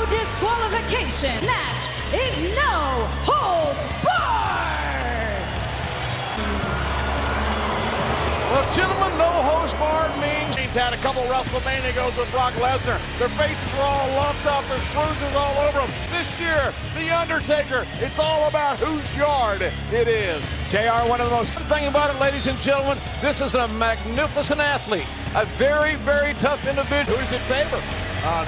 no disqualification match is no holds barred. Well, gentlemen, no holds barred means he's had a couple WrestleMania goes with Brock Lesnar. Their faces were all lumped up. There's bruises all over them. This year, The Undertaker, it's all about whose yard it is. JR, one of the most thing about it, ladies and gentlemen, this is a magnificent athlete. A very, very tough individual. Who does it favor?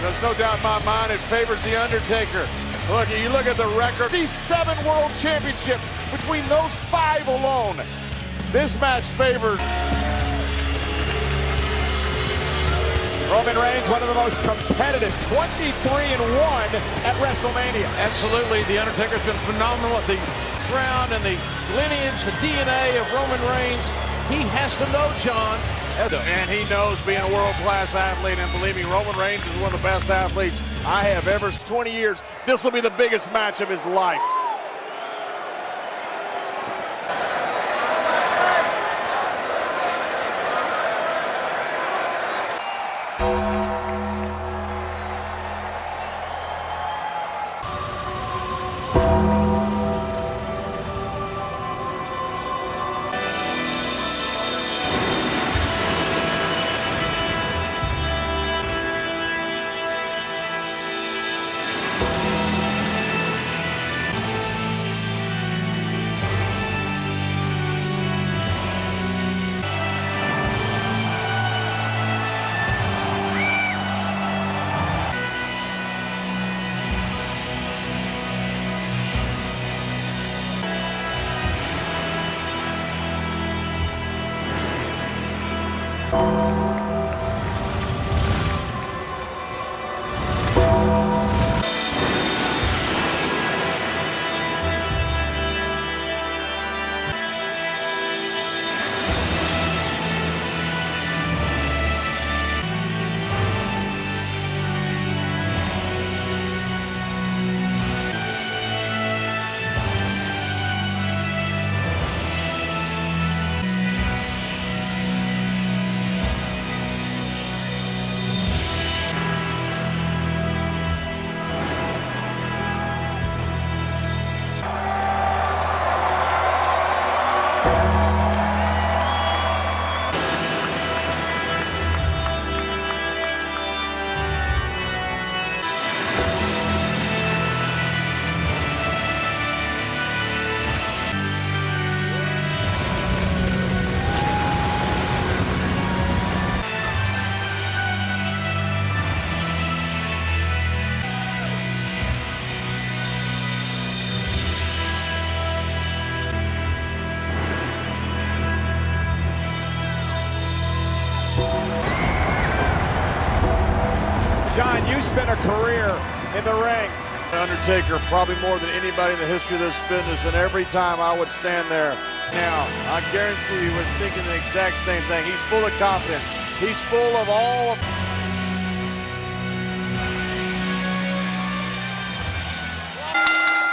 There's no doubt in my mind it favors The Undertaker. Look, you look at the record. These 7 world championships between those 5 alone. This match favors Roman Reigns, one of the most competitive, 23-1 at WrestleMania. Absolutely, The Undertaker's been phenomenal at the ground and the lineage, the DNA of Roman Reigns. He has to know, John. And he knows being a world-class athlete, and believe me, Roman Reigns is one of the best athletes I have ever. 20 years, this will be the biggest match of his life. John, you spent a career in the ring. Undertaker, probably more than anybody in the history of this business, and every time I would stand there. Now, I guarantee he was thinking the exact same thing. He's full of confidence. He's full of all of...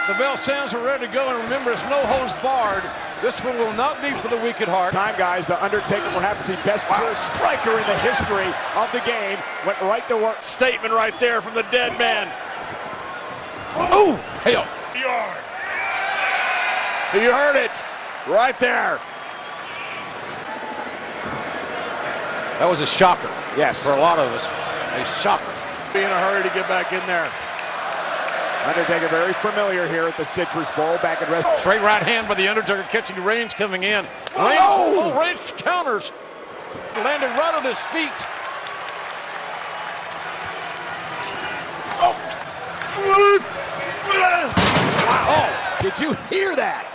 The bell sounds, we're ready to go, and remember, it's no holds barred. This one will not be for the weak at heart. Time, guys, the Undertaker, perhaps the best pure striker in the history of the game, went right to work. Statement right there from the dead man. Oh, hell. Yard. You heard it right there. That was a shocker. Yes. For a lot of us, a shocker. Be in a hurry to get back in there. Undertaker very familiar here at the Citrus Bowl back at WrestleMania. Straight right hand by the Undertaker, catching Reigns coming in. Reigns, Reigns counters. Landed right on his feet. Oh, did you hear that?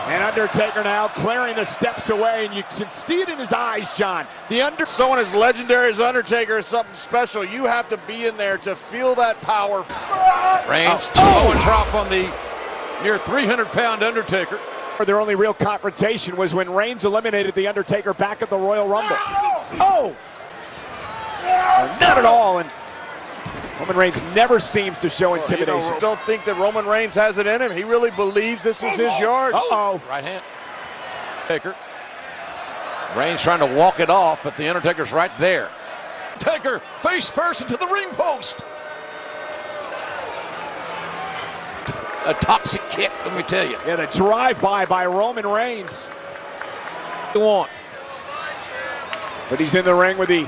And Undertaker now clearing the steps away, and you can see it in his eyes, John. Someone as legendary as Undertaker is something special. You have to be in there to feel that power. Reigns, low and drop on the near 300-pound Undertaker. Their only real confrontation was when Reigns eliminated the Undertaker back at the Royal Rumble. Oh! Not at all, and Roman Reigns never seems to show intimidation. You don't think that Roman Reigns has it in him. He really believes this is his yard. Uh-oh. Right hand. Taker. Reigns trying to walk it off, but the Undertaker's right there. Taker face first into the ring post. a toxic kick, let me tell you. Yeah, the drive-by Roman Reigns. You want. But he's in the ring with the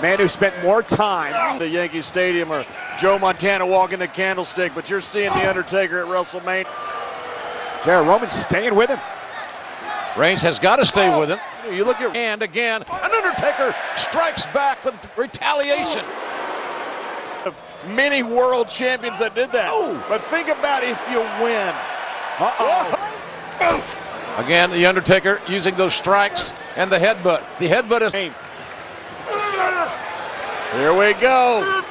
man who spent more time. The Yankee Stadium or Joe Montana walking the candlestick, but you're seeing The Undertaker at WrestleMania. Jared Roman staying with him. Reigns has got to stay with him. You look at, And again, an Undertaker strikes back with retaliation. many world champions that did that. But think about if you win. Again, The Undertaker using those strikes and the headbutt. The headbutt is... Here we go.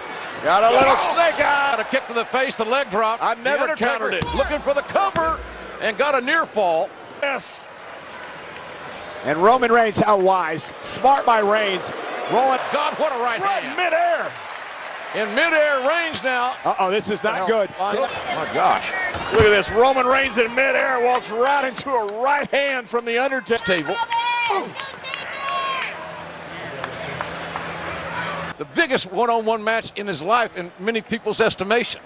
Got a little snake eye. Got a kick to the face, the leg drop. I never The Undertaker countered it. Looking for the cover and got a near fall. Yes. And Roman Reigns, how wise. Smart by Reigns. Rolling. God, what a right Right hand. midair. In midair, Reigns now. Uh-oh, this is not good. Oh my gosh. Look at this. Roman Reigns in midair walks right into a right hand from The Undertaker. Table. The biggest one-on-one match in his life in many people's estimation.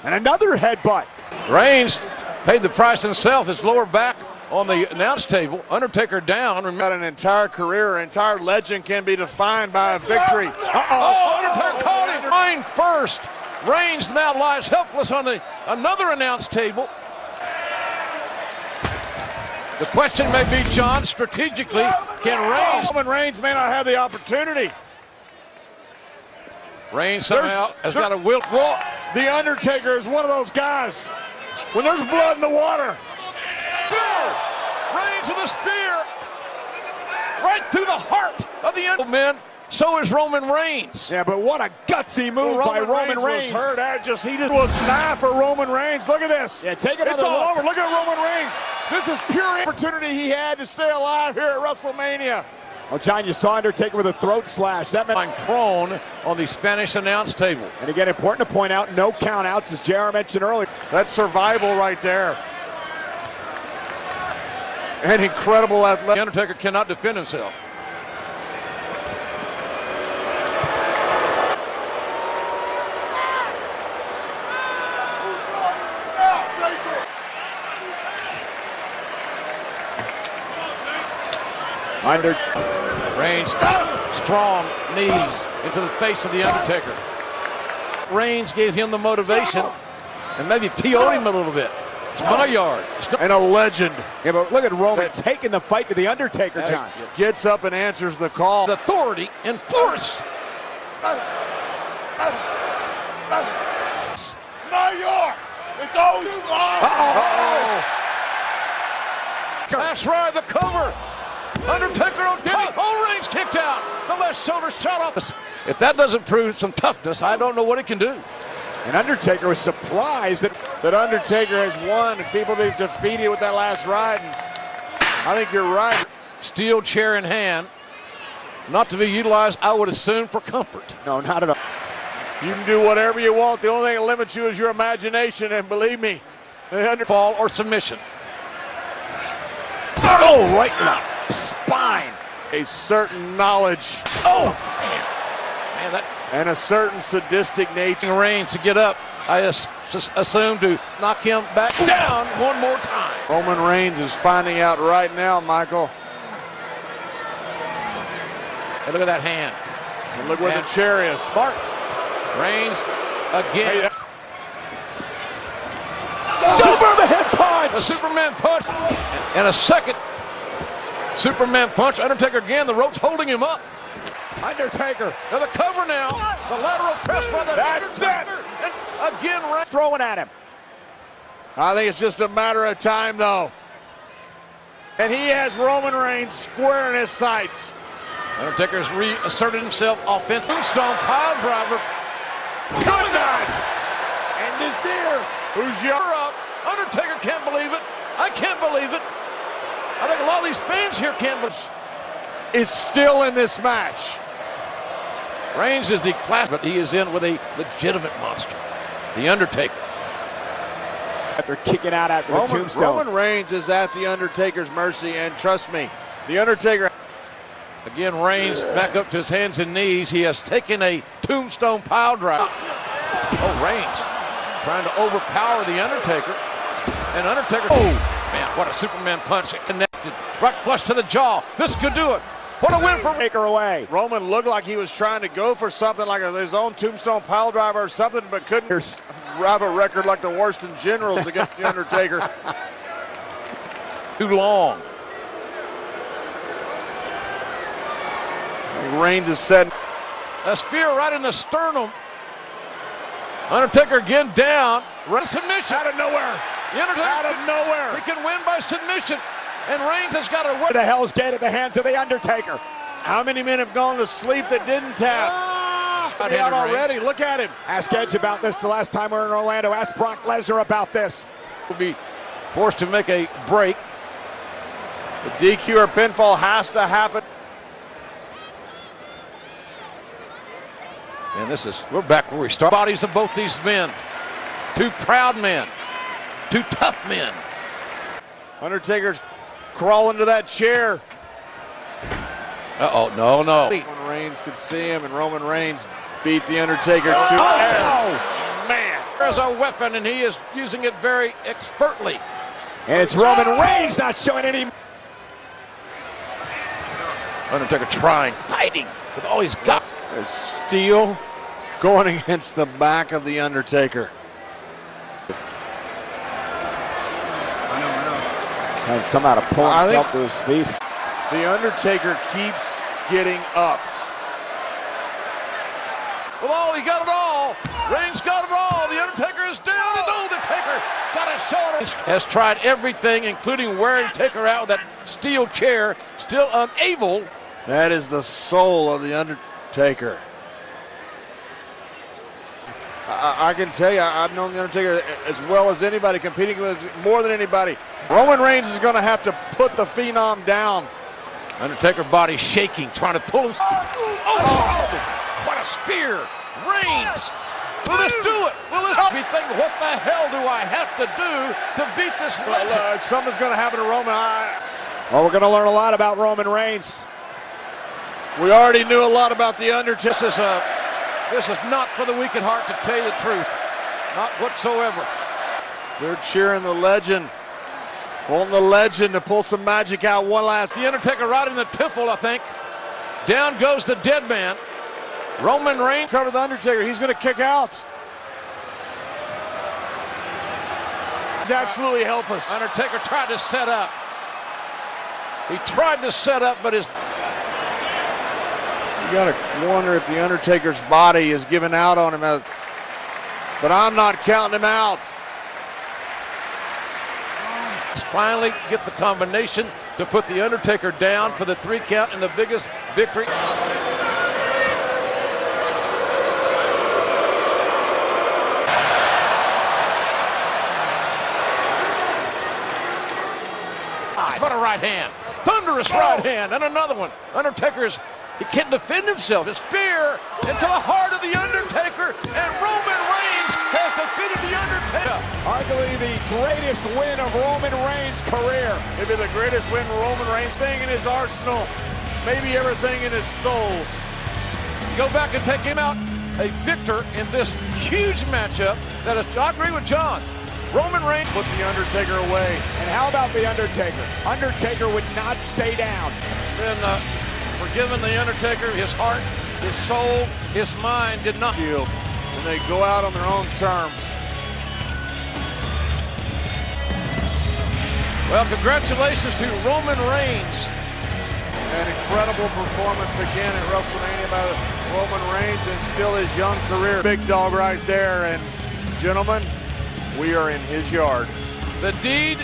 And another headbutt. Reigns paid the price himself. His lower back on the announce table. Undertaker down. Got an entire career, an entire legend can be defined by a victory. Oh, Undertaker caught him. Reigns first. Reigns now lies helpless on another announce table. The question may be, John, strategically, can Reigns... Roman Reigns may not have the opportunity. Reigns somehow has got a will. The Undertaker is one of those guys. When there's blood in the water. Reigns with a spear. Right through the heart of the men. So is Roman Reigns. Yeah, but what a gutsy move by Roman Reigns. Was hurt. He just was nigh for Roman Reigns. Look at this. Yeah, take It's another all look. over. Look at Roman Reigns. This is pure opportunity he had to stay alive here at WrestleMania. Oh, John, you saw Undertaker with a throat slash. That meant Prone on the Spanish announce table. And again, important to point out, no countouts, as JR mentioned earlier. That's survival right there. And incredible The athletic. Undertaker cannot defend himself. Reigns, strong knees into the face of The Undertaker. Reigns gave him the motivation and maybe PO'd him a little bit. It's my yard. And a legend. Yeah, but look at Roman taking the fight to The Undertaker, John. Gets up and answers the call. The authority and force. My yard. It's always That's right, the cover. Undertaker on top. Oh, Reigns kicked out. The left shoulder shot off. If that doesn't prove some toughness, I don't know what it can do. And Undertaker was surprised that Undertaker has won and people they've defeated with that last ride. And I think you're right. Steel chair in hand. Not to be utilized, I would assume, for comfort. No, not at all. You can do whatever you want. The only thing that limits you is your imagination. And believe me, the Fall or submission. Oh, right in the spine. a certain knowledge. Oh, man, that And a certain sadistic nature. Reigns to get up. I assume to knock him back down one more time. Roman Reigns is finding out right now, Michael. And look at that hand. And look where the chair is. Smart. Reigns again. Superman punch! A Superman punch. And a second Superman punch. Undertaker again. The rope's holding him up. Undertaker. Now the cover now. The lateral press by the That's Undertaker. And again, Reigns Throwing at him. I think it's just a matter of time, though. And he has Roman Reigns square in his sights. Undertaker has reasserted himself offensive. Strong pile driver. Good night. And is near. Who's your Up. Undertaker can't believe it. I can't believe it. I think a lot of these fans here can't believe it. is still in this match. Reigns is the class, but he is in with a legitimate monster. The Undertaker. After kicking out after the tombstone. Roman Reigns is at the Undertaker's mercy, and trust me, the Undertaker. Again, Reigns back up to his hands and knees. He has taken a tombstone pile driver. Oh, Reigns trying to overpower the Undertaker. And Undertaker, oh man, what a Superman punch. It connected right flush to the jaw. This could do it. What a win for Taker away. Roman looked like he was trying to go for something like his own tombstone pile driver or something, but couldn't have a record like the worst in generals against the Undertaker. Too long. Reigns is setting. A spear right in the sternum. Undertaker again down. Submission. Out of nowhere. The Undertaker Out of nowhere. He can win by submission. And Reigns has got to win. The Hell's Gate at the hands of the Undertaker. How many men have gone to sleep that didn't tap? Out already. Reigns. Look at him. Ask Edge about this the last time we were in Orlando. Ask Brock Lesnar about this. Will be forced to make a break. The DQ or pinfall has to happen. And we're back where we start. Bodies of both these men. Two proud men. Two tough men. Undertaker's crawling to that chair. Uh-oh, no. Roman Reigns could see him, and Roman Reigns beat the Undertaker to man. There's a weapon, and he is using it very expertly. And it's Roman Reigns not showing any. Undertaker trying, fighting with all he's got. There's steel going against the back of the Undertaker. And somehow to pull himself to his feet. The Undertaker keeps getting up. Well, he got it all. Reigns got it all. The Undertaker is down, and the Taker got a shoulder. Has tried everything, including wearing Taker out with that steel chair, still unable. That is the soul of the Undertaker. I can tell you, I've known the Undertaker as well as anybody, competing with more than anybody. Roman Reigns is going to have to put the Phenom down. Undertaker body shaking, trying to pull him. Oh, what a spear. Reigns. Will this do it? Will this be thinking, what the hell do I have to do to beat this legend? Something's going to happen to Roman. Well, we're going to learn a lot about Roman Reigns. We already knew a lot about the Undertaker. This is not for the weak at heart, to tell you the truth. Not whatsoever. They're cheering the legend. Wanting the legend to pull some magic out one last. The Undertaker right in the temple, I think. Down goes the dead man. Roman Reigns. Cover the Undertaker. He's going to kick out. He's absolutely helpless. Undertaker tried to set up. He tried to set up, but his... You got to wonder if the Undertaker's body is giving out on him. But I'm not counting him out. Finally get the combination to put the Undertaker down for the 3 count and the biggest victory. What a right hand. Thunderous right hand, and another one. He can't defend himself. His spear into the heart of the Undertaker, and Roman Reigns has defeated the Undertaker. Arguably the greatest win of Roman Reigns' career. Maybe the greatest win Roman Reigns, thing in his arsenal, maybe everything in his soul. Go back and take him out a victor in this huge matchup. I agree with John. Roman Reigns put the Undertaker away. And how about the Undertaker? Undertaker would not stay down. Been forgiven the Undertaker, his heart, his soul, his mind did not. And they go out on their own terms. Well, congratulations to Roman Reigns. An incredible performance again at WrestleMania by Roman Reigns and still his young career. Big dog right there. And gentlemen, we are in his yard. The deed.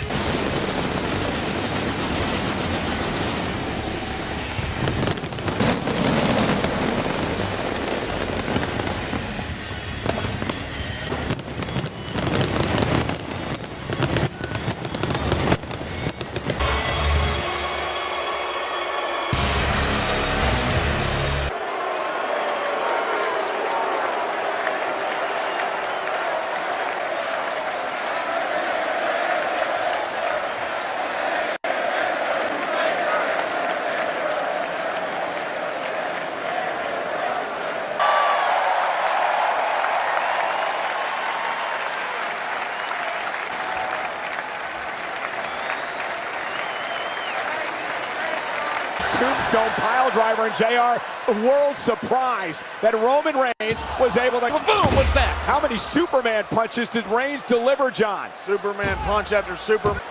tombstone pile driver, and JR, the world surprised that Roman Reigns was able to Boom with that. How many Superman punches did Reigns deliver, John? Superman punch after Superman.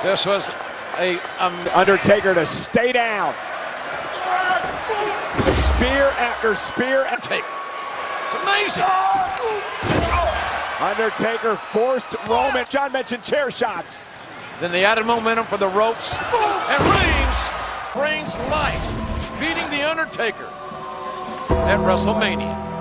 This was a Undertaker to stay down. Spear after spear. take. It's amazing. Undertaker forced Roman. John mentioned chair shots. Then they added momentum for the ropes. And Reigns life, beating The Undertaker at WrestleMania.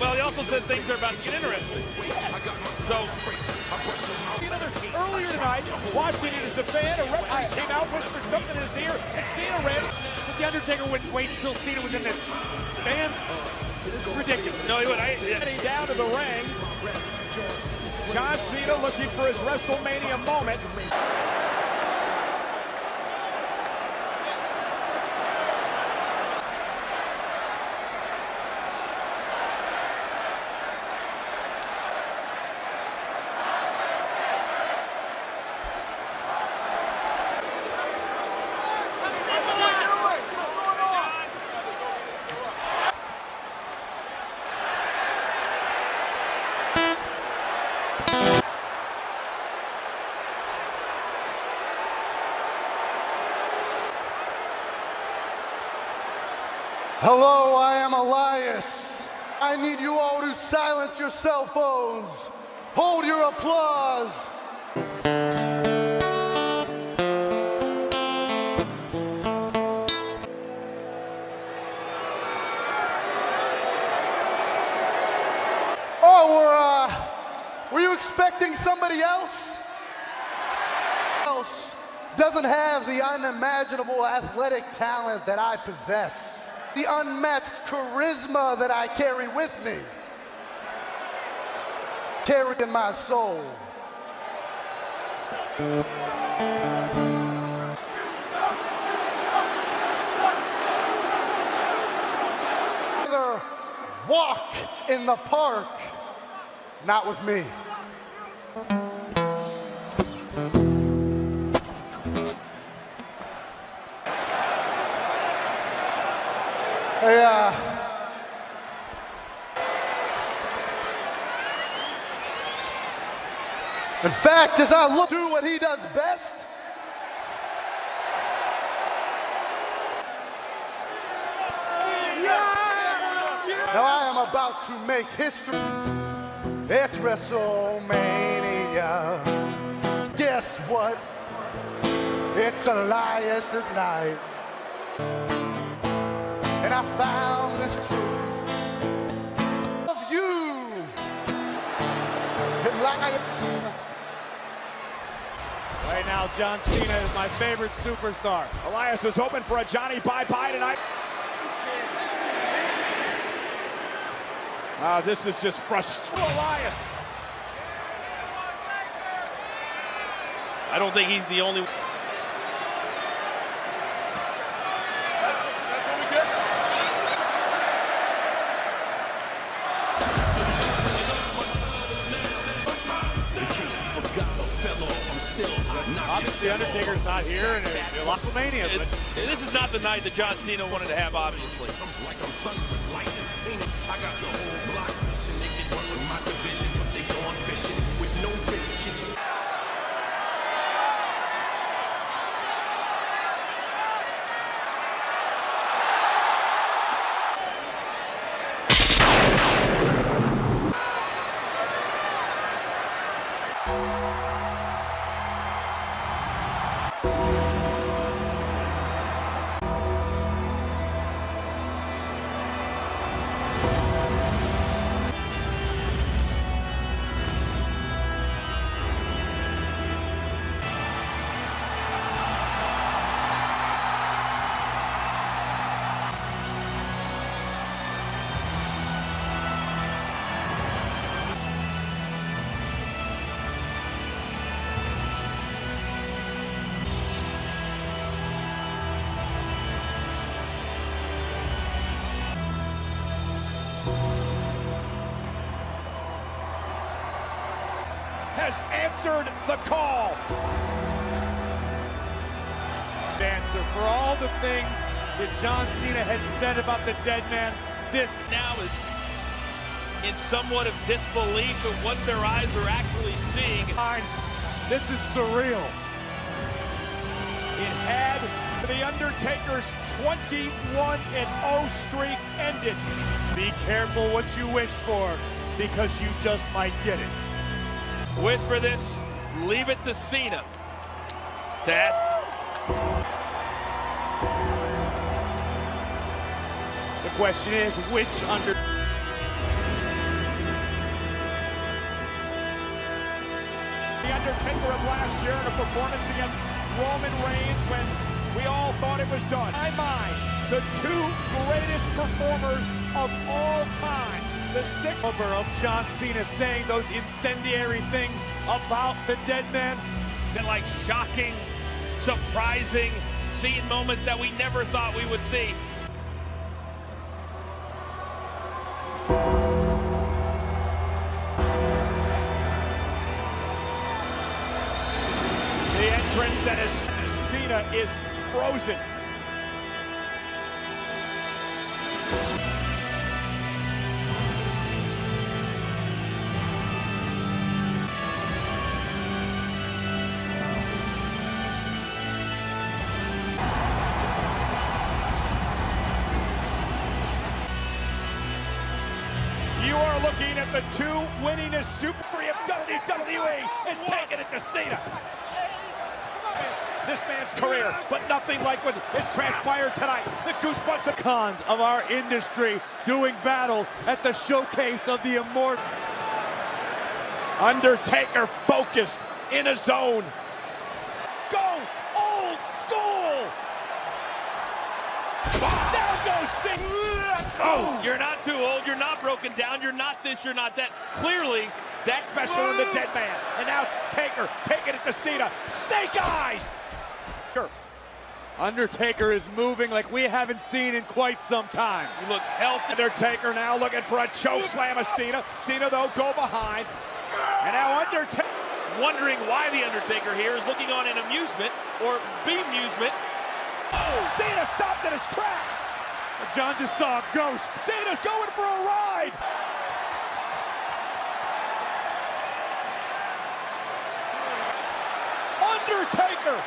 Well, he also said things are about to get interesting. So, Earlier tonight, watching it as a fan, a referee came out, whispered something in his ear, and Cena ran. but The Undertaker wouldn't wait until Cena was in the fans. This is ridiculous. No, he would. Getting down to the ring. John Cena looking for his WrestleMania moment. Hello, I am Elias. I need you all to silence your cell phones. Hold your applause. Oh, were you expecting somebody else? Doesn't have the unimaginable athletic talent that I possess, the unmatched charisma that I carry with me, carry in my soul. Either walk in the park, not with me. In fact, as I look to what he does best, now I am about to make history. It's WrestleMania. Guess what? It's Elias's night. And I found this truth of you, Elias. Right now, John Cena is my favorite superstar. Elias was hoping for a Johnny Bye-Bye tonight. This is just frustrating. Elias. I don't think he's the only. Obviously, Undertaker's not here, and WrestleMania. But this is not the night that John Cena wanted to have, obviously. Has answered the call. answer for all the things that John Cena has said about the dead man, this now is in somewhat of disbelief at what their eyes are actually seeing. This is surreal. It had the Undertaker's 21-0 streak ended. Be careful what you wish for, because you just might get it. Wish for this, leave it to Cena to ask. The question is, which The Undertaker of last year in a performance against Roman Reigns when we all thought it was done. In my mind, the two greatest performers of all time. The sixth of John Cena saying those incendiary things about the dead man. Been like shocking, surprising, seeing moments that we never thought we would see. The entrance that is Cena is frozen. looking at the two winningest Super 3 of WWE is taking it to Cena. This man's career, but nothing like what has transpired tonight. The goosebumps of Cons of our industry doing battle at the showcase of the immortal. Undertaker focused in a zone. Go old school. Down goes Cena. Oh, you're not too old, you're not broken down, you're not this, you're not that. Clearly, That special in the dead man. And now Taker taking it to Cena. Snake eyes. Undertaker is moving like we haven't seen in quite some time. he looks healthy. Undertaker now looking for a choke slam of Cena. Cena, though, go behind. And now Undertaker. Wondering why the Undertaker here is looking on in amusement or bemusement. Oh, Cena stopped in his tracks. John just saw a ghost. Cena's going for a ride. Undertaker.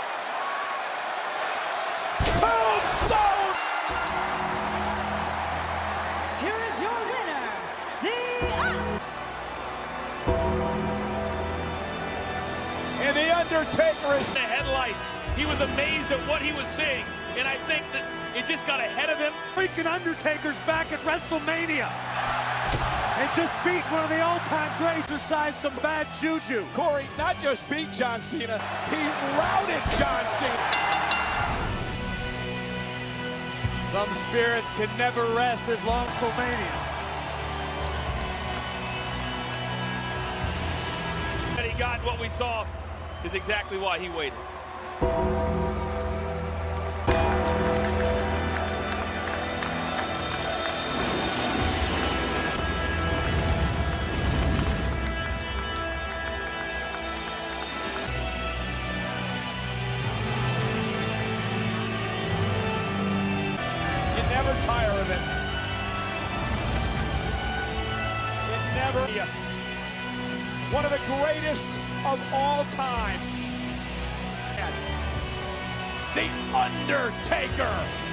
Tombstone. Here is your winner, And the Undertaker is The headlights. He was amazed at what he was seeing, and I think that it just got ahead of him. Freaking Undertaker's back at WrestleMania. And just beat one of the all-time greats, exercised some bad juju. Corey not just beat John Cena, he routed John Cena. Some spirits can never rest as long as WrestleMania. That he got what we saw is exactly why he waited. Never tire of it. It never. One of the greatest of all time. The Undertaker.